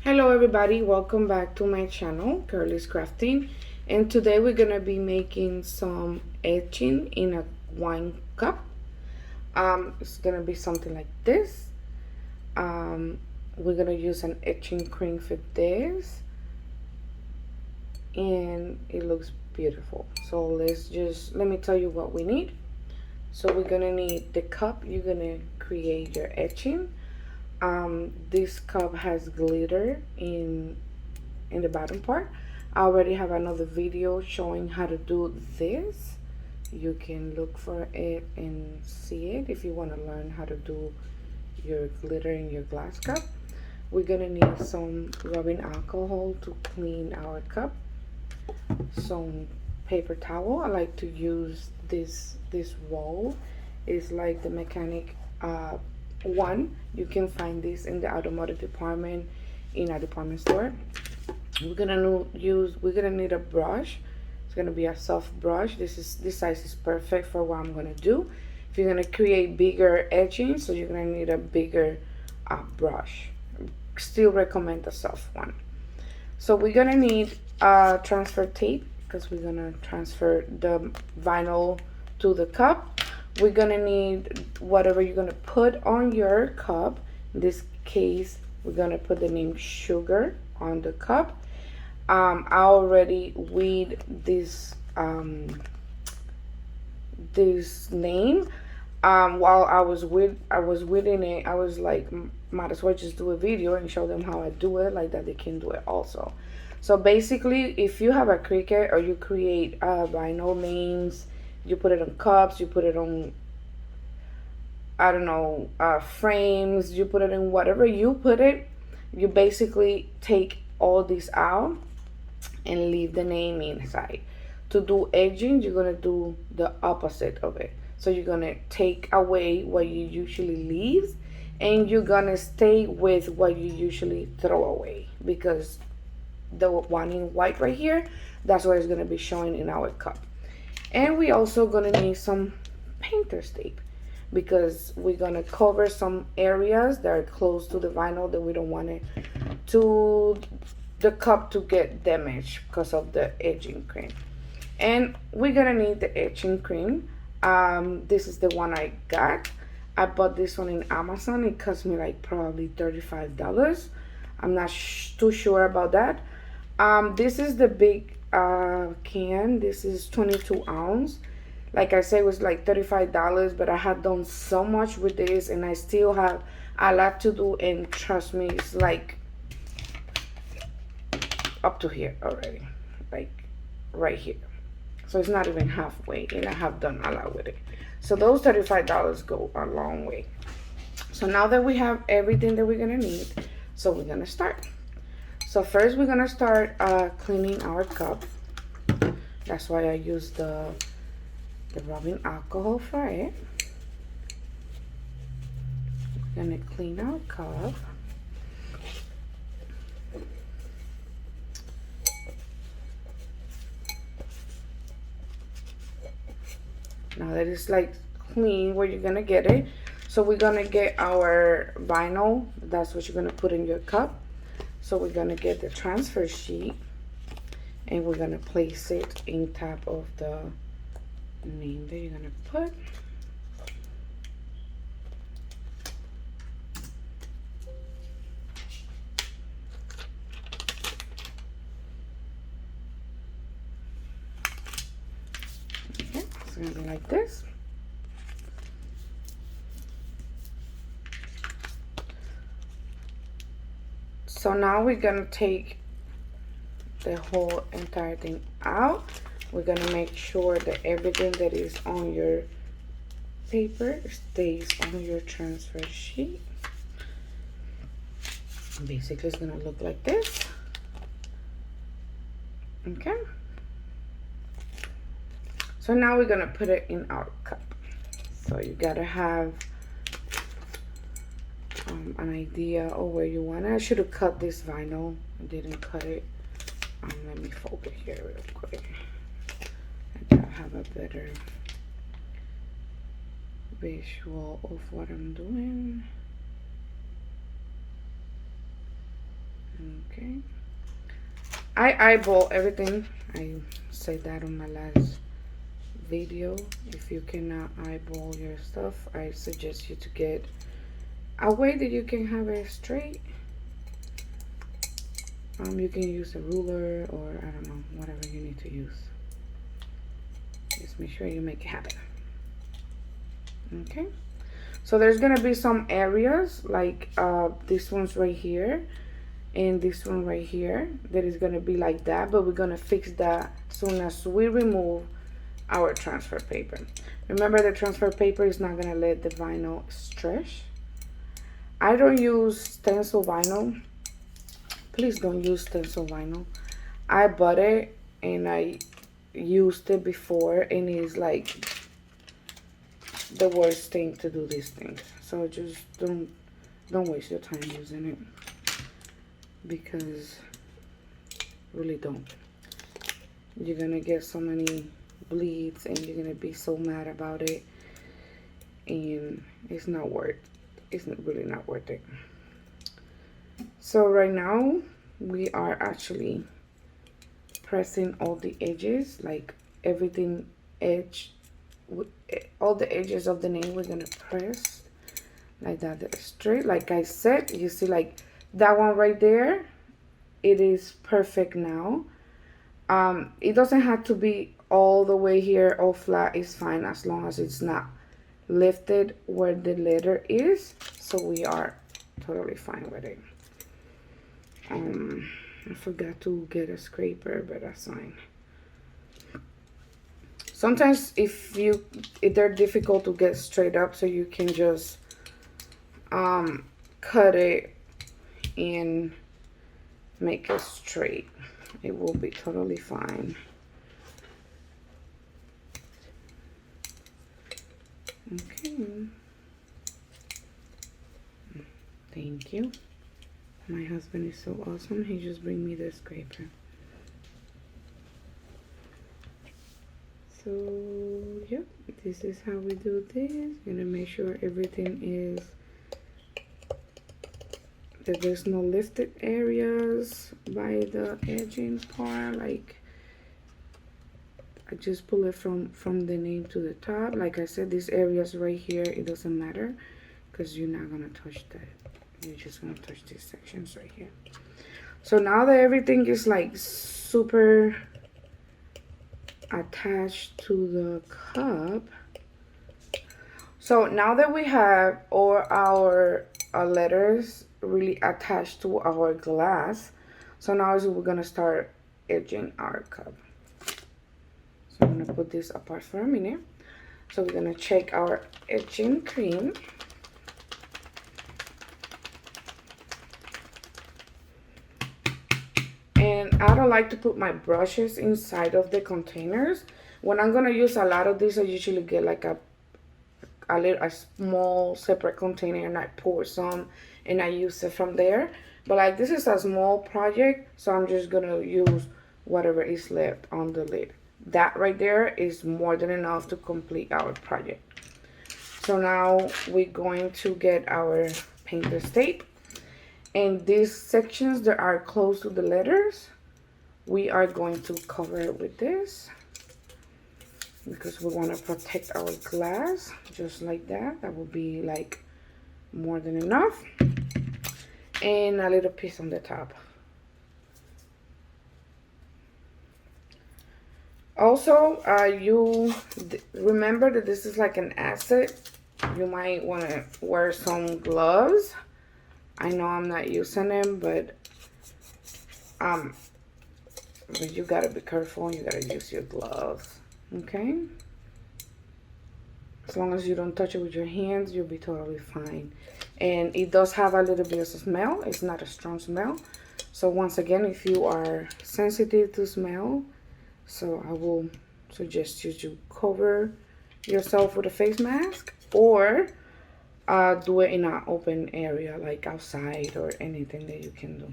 Hello everybody, welcome back to my channel, Curly's Crafting, and today we're gonna be making some etching in a wine cup. It's gonna be something like this. We're gonna use an etching cream for this, and it looks beautiful. So let me tell you what we need. So we're gonna need the cup you're gonna create your etching. This cup has glitter in the bottom part. I already have another video showing how to do this. You can look for it and see it if you want to learn how to do your glitter in your glass cup. We're gonna need some rubbing alcohol to clean our cup, some paper towel. I like to use this roll. It's like the mechanic one. You can find this in the automotive department in a department store. We're gonna need a brush. It's gonna be a soft brush. This size is perfect for what I'm gonna do. If you're gonna create bigger edging, so you're gonna need a bigger brush. Still recommend a soft one. So we're gonna need transfer tape because we're gonna transfer the vinyl to the cup. We're gonna need whatever you're gonna put on your cup. In this case, we're gonna put the name sugar on the cup. I already read this name. While I was reading it, I was like, might as well just do a video and show them how I do it, like that they can do it also. So basically, if you have a Cricut or you create vinyl names, you put it on cups, you put it on, I don't know, frames, you put it in whatever you put it, you basically take all these out and leave the name inside. To do edging, you're gonna do the opposite of it. So you're gonna take away what you usually leave, and you're gonna stay with what you usually throw away, because the one in white right here, that's what is gonna be showing in our cup. And we also gonna need some painter's tape, because we're gonna cover some areas that are close to the vinyl that we don't want it to the cup to get damaged because of the etching cream. And we're gonna need the etching cream. This is the one I got. I bought this one in Amazon. It cost me like probably $35. I'm not too sure about that. This is the big can. This is 22 ounce. Like I said, it was like $35, but I had done so much with this and I still have a lot to do, and trust me, it's like up to here already, like right here. So it's not even halfway, and I have done a lot with it. So those $35 go a long way. So now that we have everything that we're gonna need, so we're gonna start. So first we're gonna start cleaning our cup. That's why I use the rubbing alcohol for it. We're gonna clean our cup. Now that it's like clean, where you're gonna get it. So we're gonna get our vinyl. That's what you're gonna put in your cup. So we're gonna get the transfer sheet, and we're gonna place it in top of the name that you're gonna put. Okay, it's gonna be like this. So now we're gonna take the whole entire thing out. We're gonna make sure that everything that is on your paper stays on your transfer sheet. Basically, it's gonna look like this. Okay. So now we're gonna put it in our cup. So you gotta have an idea of where you want it. I should have cut this vinyl. I didn't cut it. Let me fold it here real quick. I gotta have a better visual of what I'm doing. Okay. I eyeball everything. I said that on my last video. If you cannot eyeball your stuff, I suggest you to get a way that you can have it straight. You can use a ruler or I don't know, whatever you need to use. Just make sure you make it happen. Okay. So there's gonna be some areas like this one's right here and this one right here that is gonna be like that, but we're gonna fix that as soon as we remove our transfer paper. Remember, the transfer paper is not gonna let the vinyl stretch. I don't use stencil vinyl. Please don't use stencil vinyl. I bought it and I used it before and it's like the worst thing to do these things. So just don't waste your time using it, because really don't. You're gonna get so many bleeds and you're gonna be so mad about it, and it's really not worth it. So right now we are actually pressing all the edges, like everything edge, all the edges of the nail we're gonna press like that. They're straight. Like I said, you see, like that one right there, it is perfect now. It doesn't have to be all the way here, all flat is fine as long as it's not lifted where the letter is. So we are totally fine with it. I forgot to get a scraper, but that's fine. Sometimes if they're difficult to get straight up, so you can just cut it and make it straight. It will be totally fine. Okay. Thank you. My husband is so awesome. He just bring me the scraper. So yep, this is how we do this. Gonna make sure everything is that there's no lifted areas by the edging part. Like I just pull it from the nail to the top. Like I said, these areas right here, it doesn't matter because you're not gonna touch that. You're just gonna touch these sections right here. So now that everything is like super attached to the cup, so now that we have all our letters really attached to our glass, so now is we're gonna start edging our cup. So I'm gonna put this apart for a minute. So we're gonna check our etching cream. And I don't like to put my brushes inside of the containers. When I'm gonna use a lot of this, I usually get like a small separate container and I pour some and I use it from there. But like this is a small project, so I'm just gonna use whatever is left on the lid. That right there is more than enough to complete our project. So now we're going to get our painter's tape. And these sections that are close to the letters, we are going to cover it with this because we want to protect our glass just like that. That will be like more than enough. And a little piece on the top. Also, you remember that this is like an acid. You might want to wear some gloves. I know I'm not using them, but you gotta be careful. You gotta use your gloves, okay? As long as you don't touch it with your hands, you'll be totally fine. And it does have a little bit of smell. It's not a strong smell. So once again, if you are sensitive to smell, so I will suggest you to cover yourself with a face mask or do it in an open area like outside or anything that you can do.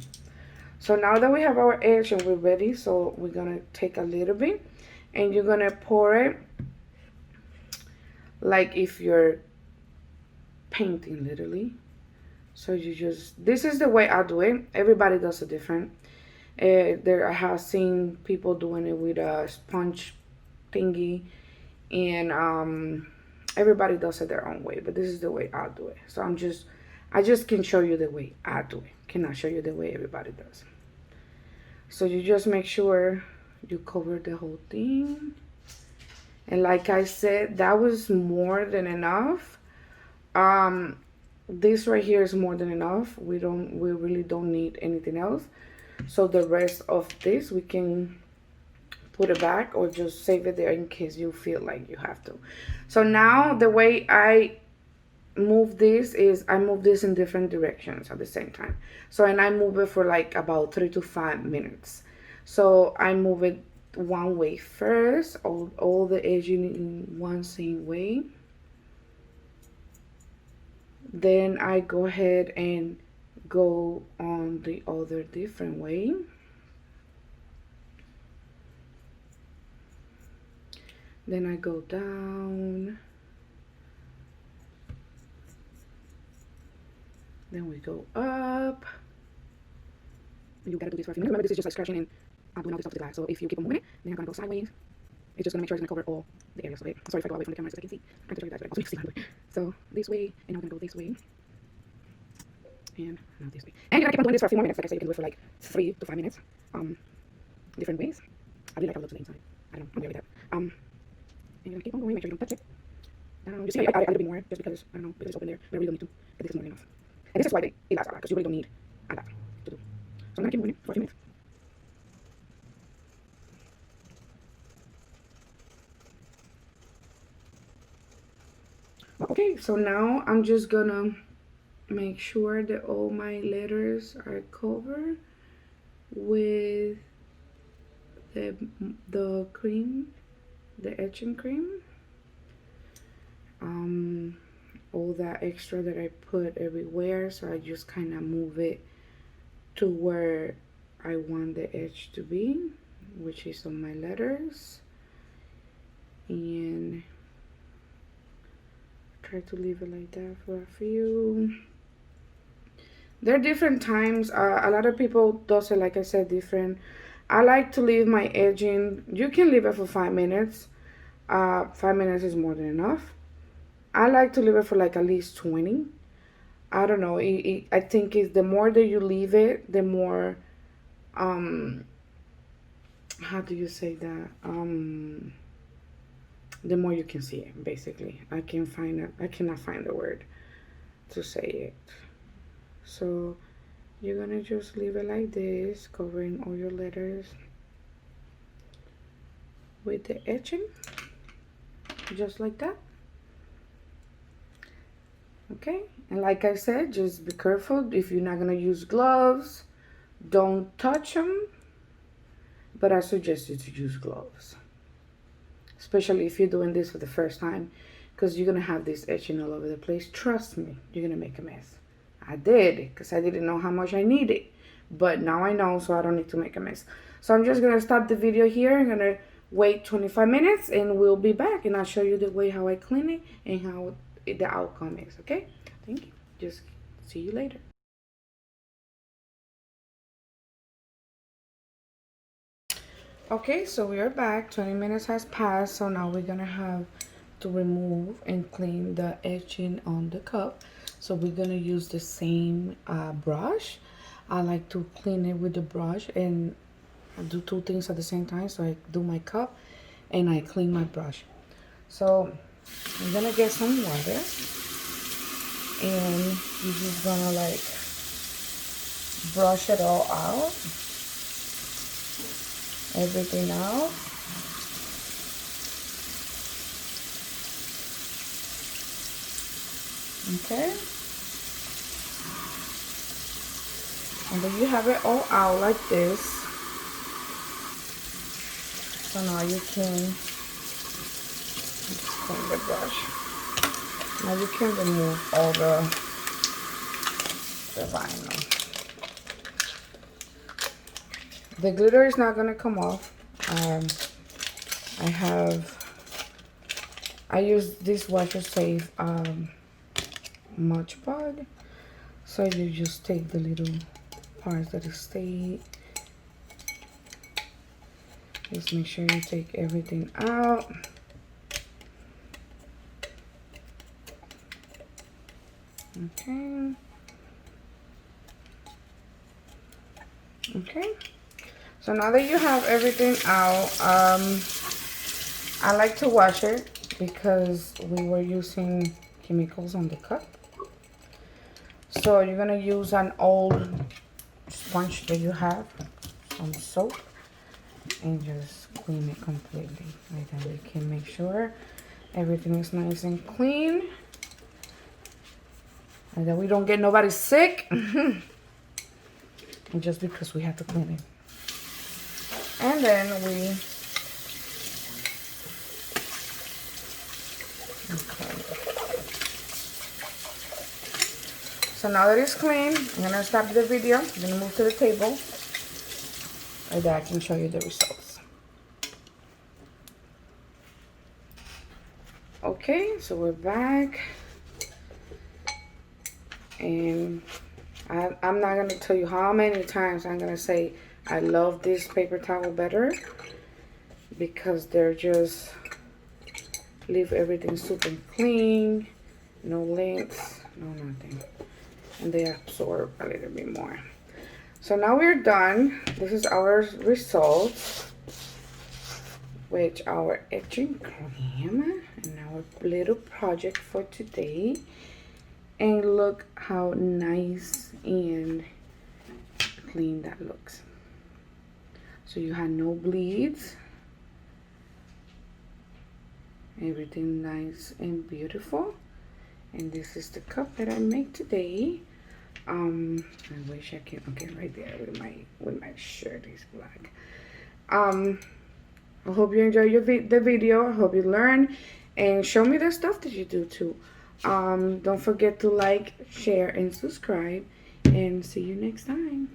So now that we have our edge and we're ready, so we're gonna take a little bit and you're gonna pour it like if you're painting literally. So you just, this is the way I do it. Everybody does it different. There I have seen people doing it with a sponge thingy, and everybody does it their own way, but this is the way I do it. So I just can show you the way I do it. Cannot show you the way everybody does. So you just make sure you cover the whole thing. And like I said, that was more than enough. This right here is more than enough. We really don't need anything else. So the rest of this we can put it back or just save it there in case you feel like you have to. So now the way I move this is I move this in different directions at the same time. So, and I move it for like about 3 to 5 minutes. So I move it one way first, all the edging in one same way. Then I go ahead and go on the other different way. Then I go down. Then we go up. You gotta do this for a few minutes. Remember, this is just like scratching and doing all this stuff to the glass. So if you keep on moving it, then you're gonna go sideways. It's just gonna make sure it's gonna cover all the areas of it. Sorry if I go away from the camera so I can see. I can show you guys, but also see. So this way, and I'm gonna go this way. And now this way. And you're gonna keep on doing this for a few more minutes. Like I said, you can do it for like 3 to 5 minutes. Different ways. I really like how it looks to the inside. I don't know. I'm really like that. And you're gonna keep on going. Make sure you don't touch it. You see, I add a little bit more just because I don't know, because it's open there, but I really don't need to. But this is more than enough. And this is why it lasts a lot, because you really don't need a lot to do. So I'm gonna keep moving it for a few minutes. Okay, so now I'm just gonna make sure that all my letters are covered with the cream, the etching cream. All that extra that I put everywhere, so I just kind of move it to where I want the edge to be, which is on my letters, and try to leave it like that for a few. There are different times. A lot of people does it, like I said, different. I like to leave my edging. You can leave it for 5 minutes. 5 minutes is more than enough. I like to leave it for like at least 20. I don't know. I think it's the more that you leave it, the more, how do you say that? The more you can see it, basically. I cannot find the word to say it. So you're gonna just leave it like this, covering all your letters with the etching, just like that. Okay, and like I said, just be careful. If you're not gonna use gloves, don't touch them, but I suggest you to use gloves, especially if you're doing this for the first time, because you're gonna have this etching all over the place. Trust me, you're gonna make a mess. I did, because I didn't know how much I needed, but now I know, so I don't need to make a mess. So I'm just gonna stop the video here. I'm gonna wait 25 minutes and we'll be back, and I'll show you the way how I clean it and how the outcome is. Okay, thank you. Just see you later. Okay, so we are back. 20 minutes has passed, so now we're gonna have to remove and clean the etching on the cup. So we're gonna use the same brush. I like to clean it with the brush and do two things at the same time. So I do my cup and I clean my brush. So I'm gonna get some water, and you're just gonna like brush it all out, everything out. Okay, and then you have it all out like this. So now you can just clean the brush. Now you can remove all the vinyl. The glitter is not gonna come off. I use this washer safe Mod Podge, So you just take the little parts that stay. Just make sure you take everything out. Okay. Okay. So now that you have everything out, I like to wash it because we were using chemicals on the cup. So you're gonna use an old sponge that you have, some soap, and just clean it completely. Like that we can make sure everything is nice and clean. And that we don't get nobody sick. And just because we have to clean it. And then we... Okay. So now that it's clean, I'm going to stop the video. I'm going to move to the table. So that I can show you the results. Okay, so we're back. And I'm not going to tell you how many times I'm going to say I love this paper towel better. Because they're just... leave everything super clean. No links. No nothing. And they absorb a little bit more. So now we're done. This is our results. With our etching cream. And our little project for today. And look how nice and clean that looks. So you have no bleeds. Everything nice and beautiful. And this is the cup that I made today. I wish I can, okay, right there with my shirt is black. I hope you enjoy the video. I hope you learn and show me the stuff that you do too. Don't forget to like, share, and subscribe, and see you next time.